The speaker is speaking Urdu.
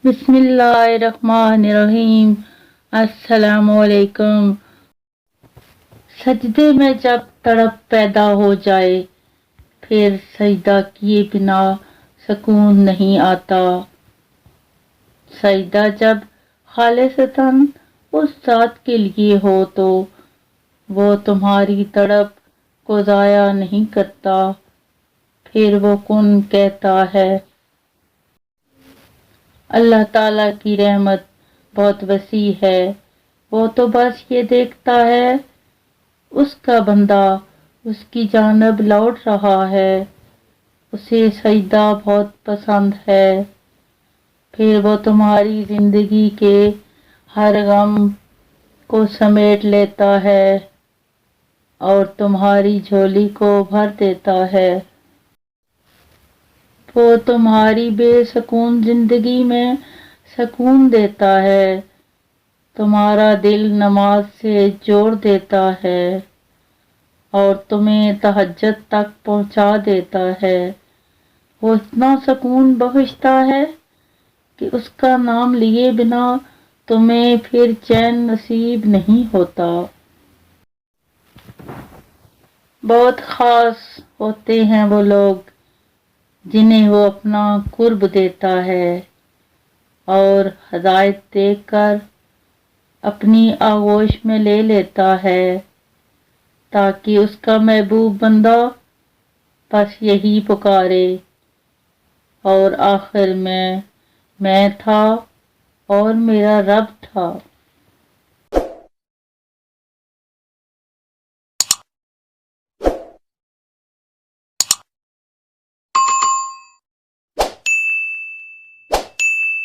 بسم اللہ الرحمن الرحیم۔ السلام علیکم۔ سجدے میں جب تڑپ پیدا ہو جائے، پھر سجدہ کیے بنا سکون نہیں آتا۔ سجدہ جب خالصتاً اس ذات کے لیے ہو تو وہ تمہاری تڑپ کو ضائع نہیں کرتا، پھر وہ کن کہتا ہے۔ اللہ تعالیٰ کی رحمت بہت وسیع ہے، وہ تو بس یہ دیکھتا ہے اس کا بندہ اس کی جانب لوٹ رہا ہے، اسے سجدہ بہت پسند ہے، پھر وہ تمہاری زندگی کے ہر غم کو سمیٹ لیتا ہے اور تمہاری جھولی کو بھر دیتا ہے۔ وہ تمہاری بے سکون زندگی میں سکون دیتا ہے، تمہارا دل نماز سے جوڑ دیتا ہے اور تمہیں تہجد تک پہنچا دیتا ہے۔ وہ اتنا سکون بخشتا ہے کہ اس کا نام لیے بنا تمہیں پھر چین نصیب نہیں ہوتا۔ بہت خاص ہوتے ہیں وہ لوگ جنہیں وہ اپنا قرب دیتا ہے اور ہدایت دے کر اپنی آغوش میں لے لیتا ہے، تاکہ اس کا محبوب بندہ بس یہی پکارے، اور آخر میں تھا اور میرا رب تھا۔